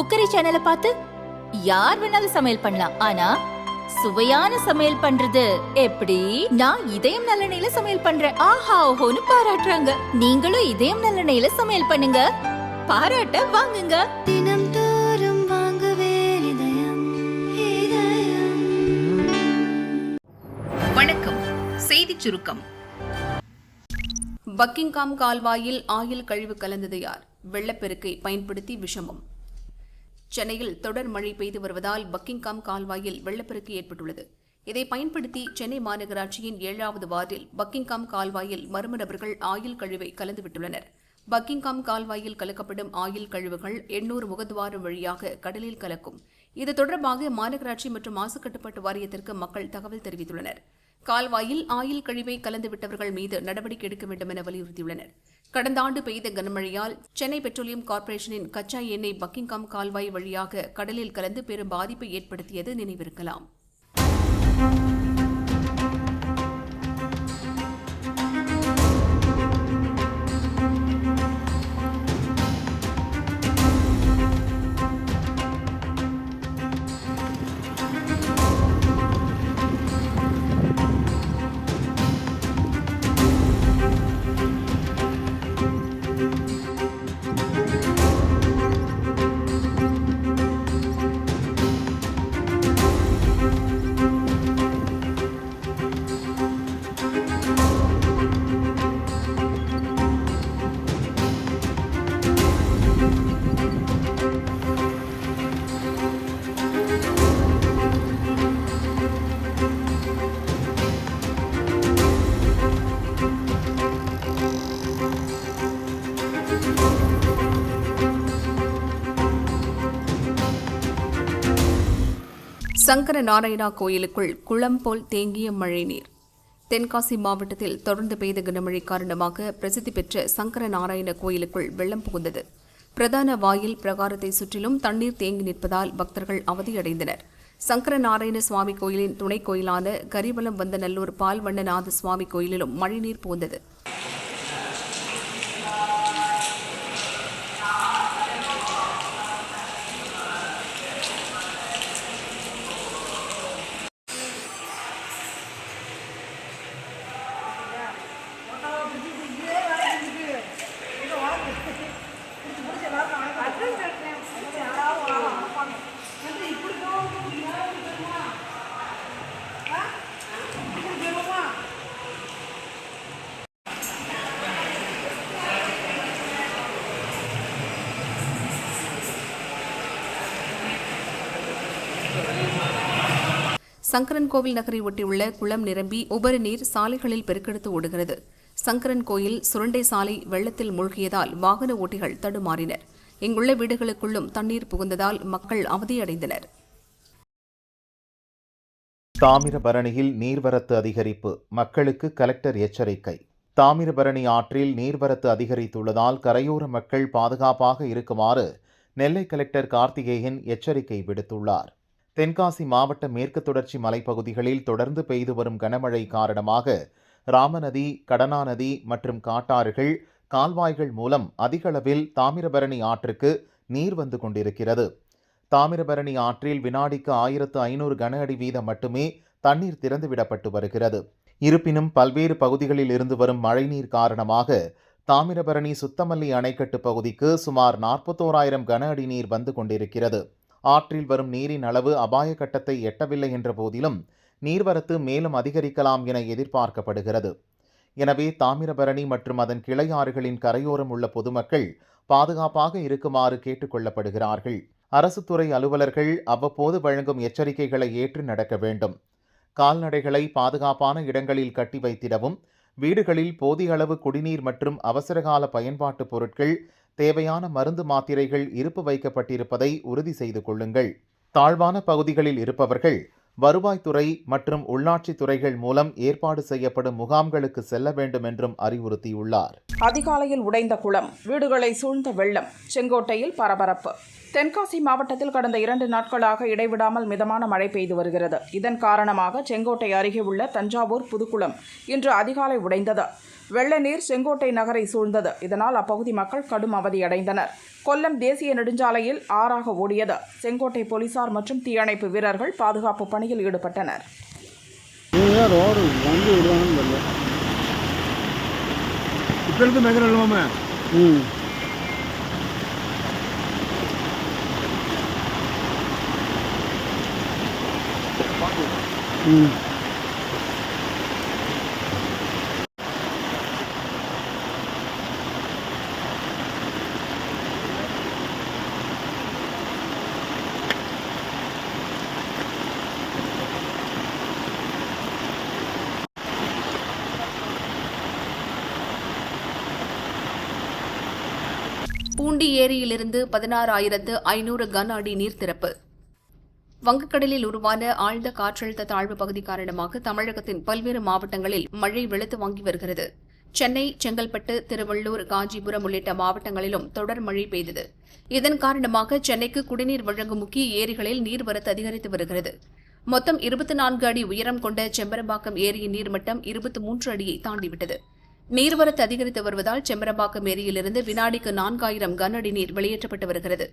Cookery சேனலை பார்த்து யார் வேணாலும் சமையல் பண்ணலாம். ஆனா சுவையான சமையல் பண்றது எப்படி? நான் இதயம் நல்லெண்ணெயில சமையல் பண்றேன். ஆஹா ஓஹோன்னு பாராட்டுறாங்க. நீங்களும் இதயம் நல்லெண்ணெயில சமையல் பண்ணுங்க, பாராட்ட வாங்குங்க. தினம் தோறும் வாங்குவே இதயம். வணக்கம். செய்திச் சுருக்கம். பக்கிங்காம் கால்வாயில் ஆயில் கழிவு கலந்தது யார்? வெள்ளப்பெருக்கை பயன்படுத்தி விஷமம். சென்னையில் தொடர் மழை பெய்து வருவதால் பக்கிங்காம் கால்வாயில் வெள்ளப்பெருக்கு ஏற்பட்டுள்ளது. இதை பயன்படுத்தி சென்னை மாநகராட்சியின் 7வது வார்டில் பக்கிங்காம் கால்வாயில் மர்ம நபர்கள் ஆயில் கழிவை கலந்துவிட்டுள்ளனர். பக்கிங்காம் கால்வாயில் கலக்கப்படும் ஆயில் கழிவுகள் 800 முகத்வாரம் வழியாக கடலில் கலக்கும். இது தொடர்பாக மாநகராட்சி மற்றும் மாசு கட்டுப்பாட்டு வாரியத்திற்கு மக்கள் தகவல் தெரிவித்துள்ளனர். கால்வாயில் ஆயில் கழிவை கலந்துவிட்டவர்கள் மீது நடவடிக்கை எடுக்க வேண்டும் என வலியுறுத்தியுள்ளனர். கடந்த ஆண்டு பெய்த கனமழையால் சென்னை பெட்ரோலியம் கார்ப்பரேஷனின் கச்சா எண்ணெய் பக்கிங்காம் கால்வாய் வழியாக கடலில் கலந்து பெரும் பாதிப்பை ஏற்படுத்தியது நினைவிருக்கலாம். சங்கர நாராயணா கோயிலுக்குள் குளம் போல் தேங்கிய மழைநீர். தென்காசி மாவட்டத்தில் தொடர்ந்து பெய்த கனமழை காரணமாக பிரசித்தி பெற்ற சங்கர நாராயண கோயிலுக்குள் வெள்ளம் புகுந்தது. பிரதான வாயில் பிரகாரத்தை சுற்றிலும் தண்ணீர் தேங்கி நிற்பதால் பக்தர்கள் அவதியடைந்தனர். சங்கர நாராயண சுவாமி கோயிலின் துணை கோயிலான கரிவலம் வந்த நல்லூர் பால்வண்ணநாத சுவாமி கோயிலிலும் மழைநீர் புகுந்தது. சங்கரன் கோவில் நகரை ஒட்டியுள்ள குளம் நிரம்பி உபரி நீர் சாலைகளில் பெருக்கெடுத்து ஓடுகிறது. சங்கரன் கோயில் சுரண்டை சாலை வெள்ளத்தில் மூழ்கியதால் வாகன ஓட்டிகள் தடுமாறினர். இங்குள்ள வீடுகளுக்குள்ளும் தண்ணீர் புகுந்ததால் மக்கள் அவதியடைந்தனர். தாமிரபரணியில் நீர்வரத்து அதிகரிப்பு, மக்களுக்கு கலெக்டர் எச்சரிக்கை. தாமிரபரணி ஆற்றில் நீர்வரத்து அதிகரித்துள்ளதால் கரையோர மக்கள் பாதுகாப்பாக இருக்குமாறு நெல்லை கலெக்டர் கார்த்திகேயன் எச்சரிக்கை விடுத்துள்ளார். தென்காசி மாவட்ட மேற்கு தொடர்ச்சி மலைப்பகுதிகளில் தொடர்ந்து பெய்து வரும் கனமழை காரணமாக ராமநதி, கடனா நதி மற்றும் காட்டாறுகள், கால்வாய்கள் மூலம் அதிக அளவில் தாமிரபரணி ஆற்றுக்கு நீர் வந்து கொண்டிருக்கிறது. தாமிரபரணி ஆற்றில் வினாடிக்கு 1500 கன அடி வீதம் மட்டுமே தண்ணீர் திறந்துவிடப்பட்டு வருகிறது. இருப்பினும் பல்வேறு பகுதிகளில் இருந்து வரும் மழைநீர் காரணமாக தாமிரபரணி சுத்தமல்லி அணைக்கட்டு பகுதிக்கு சுமார் 41,000 கன அடி நீர் வந்து கொண்டிருக்கிறது. ஆற்றில் வரும் நீரின் அளவு அபாய கட்டத்தை எட்டவில்லை என்ற போதிலும் நீர்வரத்து மேலும் அதிகரிக்கலாம் என எதிர்பார்க்கப்படுகிறது. எனவே தாமிரபரணி மற்றும் அதன் கிளையாறுகளின் கரையோரம் உள்ள பொதுமக்கள் பாதுகாப்பாக இருக்குமாறு கேட்டுக் கொள்ளப்படுகிறார்கள். அரசு துறை அலுவலர்கள் அவ்வப்போது வழங்கும் எச்சரிக்கைகளை ஏற்று நடக்க வேண்டும். கால்நடைகளை பாதுகாப்பான இடங்களில் கட்டி வைத்திடவும், வீடுகளில் போதிய அளவு குடிநீர் மற்றும் அவசரகால பயன்பாட்டு பொருட்கள், தேவையான மருந்து மாத்திரைகள் இருப்பு வைக்கப்பட்டிருப்பதை உறுதி செய்து கொள்ளுங்கள். தாழ்வான பகுதிகளில் இருப்பவர்கள் வருவாய்த்துறை மற்றும் உள்ளாட்சி துறைகள் மூலம் ஏற்பாடு செய்யப்படும் முகாம்களுக்கு செல்ல வேண்டும் என்றும் அறிவுறுத்தியுள்ளார். அதிகாலையில் உடைந்த குளம், வீடுகளை சூழ்ந்த வெள்ளம். செங்கோட்டையில் பரபரப்பு. தென்காசி மாவட்டத்தில் கடந்த 2 நாட்களாக இடைவிடாமல் மிதமான மழை பெய்து வருகிறது. இதன் காரணமாக செங்கோட்டை அருகே உள்ள தஞ்சாவூர் புதுக்குளம் இன்று அதிகாலை உடைந்தது. வெள்ள நீர் செங்கோட்டை நகரை சூழ்ந்தது. இதனால் அப்பகுதி மக்கள் கடும் அவதியடைந்தனர். கொல்லம் தேசிய நெடுஞ்சாலையில் ஆறாக ஓடியது. செங்கோட்டை போலீசார் மற்றும் தீயணைப்பு வீரர்கள் பாதுகாப்பு பணியில் ஈடுபட்டனர். ரோடு வந்து விடுவாங்கன்னு தெரியல. இப்போ இருந்து மேகர் இல்லவாமே. பூண்டி ஏரியிலிருந்து 16,500 கன அடி நீர் திறப்பு. வங்கக்கடலில் உருவான ஆழ்ந்த காற்றழுத்த தாழ்வு பகுதி காரணமாக தமிழகத்தின் பல்வேறு மாவட்டங்களில் மழை வெளுத்து வாங்கி வருகிறது. சென்னை, செங்கல்பட்டு, திருவள்ளூர், காஞ்சிபுரம் உள்ளிட்ட மாவட்டங்களிலும் தொடர் மழை பெய்தது. இதன் காரணமாக சென்னைக்கு குடிநீர் வழங்கும் முக்கிய ஏரிகளில் நீர்வரத்து அதிகரித்து வருகிறது. மொத்தம் 24 அடி உயரம் கொண்ட செம்பரம்பாக்கம் ஏரியின் நீர்மட்டம் 23 அடியை தாண்டிவிட்டது. நீர்வரத்து அதிகரித்து வருவதால் செம்பரம்பாக்கம் ஏரியிலிருந்து வினாடிக்கு 4000 கன அடி நீர் வெளியேற்றப்பட்டு வருகிறது.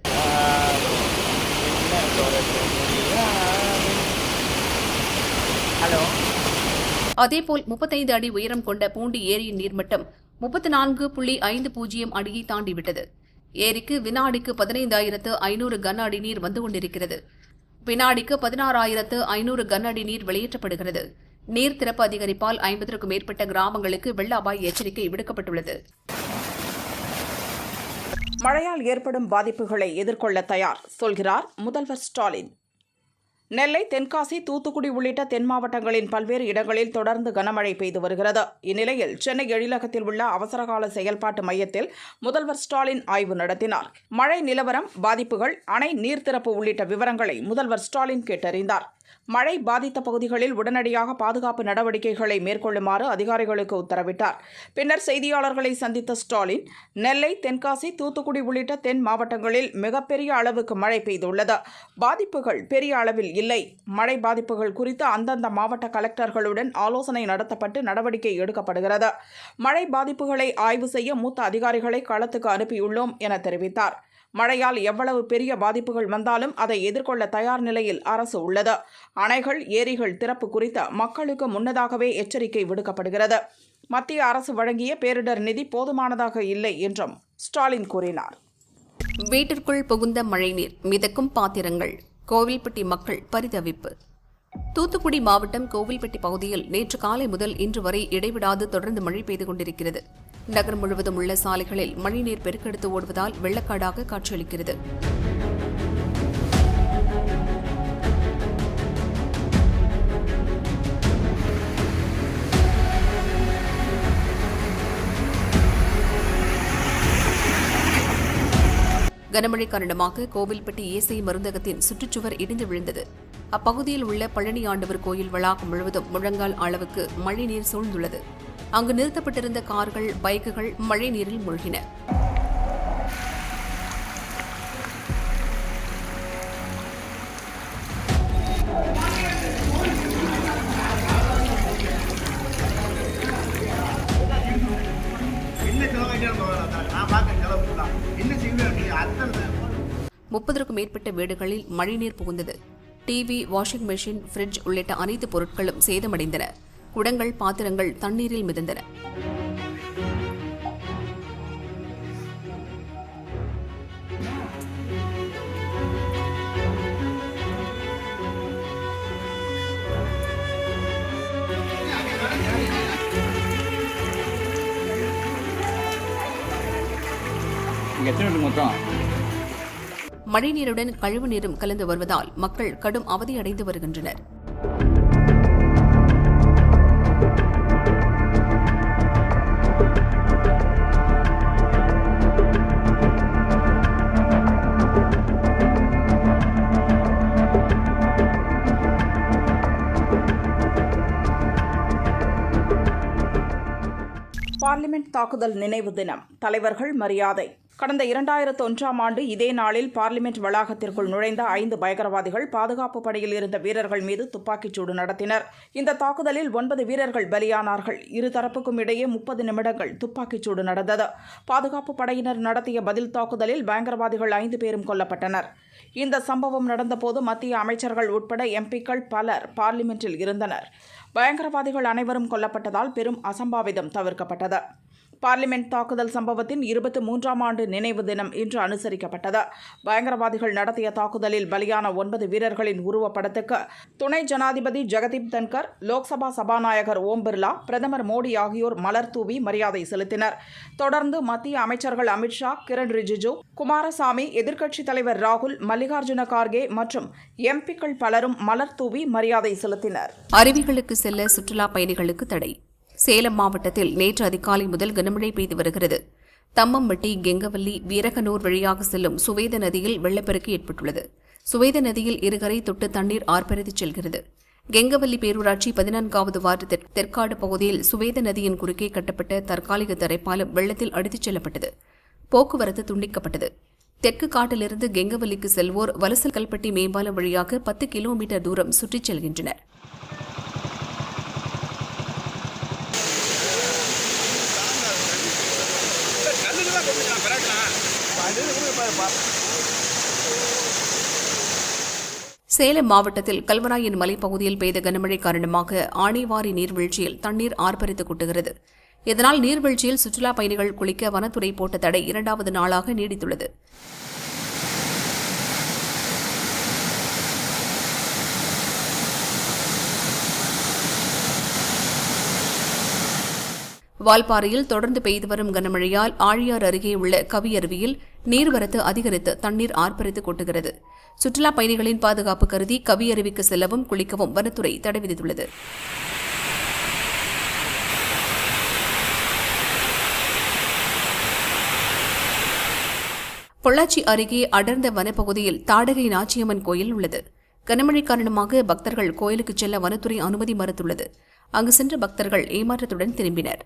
அதேபோல் 35 அடி உயரம் கொண்ட பூண்டி ஏரியின் நீர்மட்டம் 34.50 அடியை தாண்டிவிட்டது. ஏரிக்கு வினாடிக்கு 15,500 கன அடி நீர் வந்து கொண்டிருக்கிறது. வினாடிக்கு 16,500 கன அடி நீர் வெளியேற்றப்படுகிறது. நீர் திறப்பு அதிகரிப்பால் 50க்கும் மேற்பட்ட கிராமங்களுக்கு வெள்ள அபாய எச்சரிக்கை விடுக்கப்பட்டுள்ளது. மழையால் ஏற்படும் பாதிப்புகளை எதிர்கொள்ள தயார் சொல்கிறார் முதல்வர் ஸ்டாலின். நெல்லை, தென்காசி, தூத்துக்குடி உள்ளிட்ட தென் மாவட்டங்களின் பல்வேறு இடங்களில் தொடர்ந்து கனமழை பெய்து வருகிறது. இந்நிலையில் சென்னை எழிலகத்தில் உள்ள அவசரகால செயல்பாட்டு மையத்தில் முதல்வர் ஸ்டாலின் ஆய்வு நடத்தினார். மழை நிலவரம், பாதிப்புகள், அணை நீர்த்திறப்பு உள்ளிட்ட விவரங்களை முதல்வர் ஸ்டாலின் கேட்டறிந்தார். மழை பாதித்த பகுதிகளில் உடனடியாக பாதுகாப்பு நடவடிக்கைகளை மேற்கொள்ளுமாறு அதிகாரிகளுக்கு உத்தரவிட்டார். பின்னர் செய்தியாளர்களை சந்தித்த ஸ்டாலின், நெல்லை, தென்காசி, தூத்துக்குடி உள்ளிட்ட தென் மாவட்டங்களில் மிகப்பெரிய அளவுக்கு மழை பெய்துள்ளது. பாதிப்புகள் பெரிய அளவில் இல்லை. மழை பாதிப்புகள் குறித்து அந்தந்த மாவட்ட கலெக்டர்களுடன் ஆலோசனை நடத்தப்பட்டு நடவடிக்கை எடுக்கப்படுகிறது. மழை பாதிப்புகளை ஆய்வு செய்ய மூத்த அதிகாரிகளை களத்துக்கு அனுப்பியுள்ளோம் என தெரிவித்தார். மழையால் எவ்வளவு பெரிய பாதிப்புகள் வந்தாலும் அதை எதிர்கொள்ள தயார் நிலையில் அரசு உள்ளது. அணைகள், ஏரிகள் திறப்பு குறித்து மக்களுக்கு முன்னதாகவே எச்சரிக்கை விடுக்கப்படுகிறது. மத்திய அரசு வழங்கிய பேரிடர் நிதி போதுமானதாக இல்லை என்றும் ஸ்டாலின் கூறினார். வீட்டிற்குள் புகுந்த மழைநீர், மிதக்கும் பாத்திரங்கள். கோவில்பட்டி மக்கள் பரிதவிப்பு. தூத்துக்குடி மாவட்டம் கோவில்பட்டி பகுதியில் நேற்று காலை முதல் இன்று வரை இடைவிடாது தொடர்ந்து மழை பெய்து கொண்டிருக்கிறது. நகரம் முழுவதும் உள்ள சாலைகளில் மழைநீர் பெருக்கெடுத்து ஓடுவதால் வெள்ளக்காடாக காட்சியளிக்கிறது. கனமழை காரணமாக கோவில்பட்டி இஎஸ்ஐ மருந்தகத்தின் சுற்றுச்சுவர் இடிந்து விழுந்தது. அப்பகுதியில் உள்ள பழனி ஆண்டவர் கோயில் வளாகம் முழுவதும் முழங்கால் அளவுக்கு மழைநீர் சூழ்ந்துள்ளது. அங்கு நிறுத்தப்பட்டிருந்த கார்கள், பைக்குகள் மழை நீரில் மூழ்கின. முப்பதற்கும் மேற்பட்ட வீடுகளில் மழைநீர் புகுந்தது. டிவி, வாஷிங் மெஷின், ஃப்ரிட்ஜ் உள்ளிட்ட அனைத்து பொருட்களும் சேதமடைந்தன. குடங்கள், பாத்திரங்கள் தண்ணீரில் மிதந்தன. மழைநீருடன் கழிவு நீரும் கலந்து வருவதால் மக்கள் கடும் அவதியடைந்து வருகின்றனர். பார்லிமெண்ட் தாக்குதல் நினைவு தினம், தலைவர்கள் மரியாதை. கடந்த 2001ஆம் ஆண்டு இதே நாளில் பார்லிமெண்ட் வளாகத்திற்குள் நுழைந்த 5 பயங்கரவாதிகள் பாதுகாப்பு படையில் இருந்த வீரர்கள் மீது துப்பாக்கிச்சூடு நடத்தினர். இந்த தாக்குதலில் 9 வீரர்கள் பலியானார்கள். இருதரப்புக்கும் இடையே 30 நிமிடங்கள் துப்பாக்கிச்சூடு நடந்தது. பாதுகாப்பு படையினர் நடத்திய பதில் தாக்குதலில் பயங்கரவாதிகள் 5 பேரும் கொல்லப்பட்டனர். இந்த சம்பவம் நடந்தபோது மத்திய அமைச்சர்கள் உட்பட எம்பிக்கள் பலர் பார்லிமெண்டில் இருந்தனர். பயங்கரவாதிகள் அனைவரும் கொல்லப்பட்டதால் பெரும் அசம்பாவிதம் தவிர்க்கப்பட்டது. பார்லிமெண்ட் தாக்குதல் சம்பவத்தின் 23ஆம் ஆண்டு நினைவு தினம் இன்று அனுசரிக்கப்பட்டது. பயங்கரவாதிகள் நடத்திய தாக்குதலில் பலியான 9 வீரர்களின் உருவப்படத்துக்கு துணை ஜனாதிபதி ஜெகதீப் தன்கர், லோக்சபா சபாநாயகர் ஓம் பிர்லா, பிரதமர் மோடி ஆகியோர் மலர் தூவி மரியாதை செலுத்தினர். தொடர்ந்து மத்திய அமைச்சர்கள் அமித்ஷா, கிரண் ரிஜிஜு, குமாரசாமி, எதிர்க்கட்சித் தலைவர் ராகுல், மல்லிகார்ஜுன கார்கே மற்றும் எம்பிக்கள் பலரும் மலர் தூவி மரியாதை செலுத்தினர். அருவிகளுக்கு செல்ல சுற்றுலா பயணிகளுக்கு தடை. சேலம் மாவட்டத்தில் நேற்று அதிகாலை முதல் கனமழை பெய்து வருகிறது. தம்மம்பட்டி, கெங்கவல்லி, வீரகனூர் வழியாக செல்லும் சுவேத நதியில் வெள்ளப்பெருக்கு ஏற்பட்டுள்ளது. சுவேத நதியில் இருகரை தொட்டு தண்ணீர் ஆர்ப்பரித்துச் செல்கிறது. கெங்கவல்லி பேரூராட்சி 14வது வார்டு தெற்காடு பகுதியில் சுவேத நதியின் குறுக்கே கட்டப்பட்ட தற்காலிக தரைப்பாலம் வெள்ளத்தில் அடித்துச் செல்லப்பட்டது. போக்குவரத்து துண்டிக்கப்பட்டது. தெற்கு காட்டிலிருந்து கெங்கவல்லிக்கு செல்வோர் வலசல்கல்பட்டி மேம்பாலம் வழியாக 10 கிலோமீட்டர் தூரம் சுற்றிச் செல்கின்றனர். சேலம் மாவட்டத்தில் கல்வராயன் மலைப்பகுதியில் பெய்த கனமழை காரணமாக ஆணைவாரி நீர்வீழ்ச்சியில் தண்ணீர் ஆர்ப்பரித்து கொட்டுகிறது. இதனால் நீர்வீழ்ச்சியில் சுற்றுலா பயணிகள் குளிக்க வனத்துறை போட்ட தடை 2வது நாளாக நீடித்துள்ளது. வால்பாறையில் தொடர்ந்து பெய்து வரும் கனமழையால் ஆழியார் அருகே உள்ள கவியருவியில் நீர்வரத்து அதிகரித்து தண்ணீர் ஆர்ப்பரித்து கொட்டுகிறது. சுற்றுலா பயணிகளின் பாதுகாப்பு கருதி கவியருவிக்கு செல்லவும் குளிக்கவும் வனத்துறை தடை விதித்துள்ளது. பொள்ளாச்சி அருகே அடர்ந்த வனப்பகுதியில் தாடகை நாச்சியம்மன் கோயில் உள்ளது. கனமழை காரணமாக பக்தர்கள் கோயிலுக்கு செல்ல வனத்துறை அனுமதி மறுத்துள்ளது. அங்கு சென்ற பக்தர்கள் ஏமாற்றத்துடன் திரும்பினர்.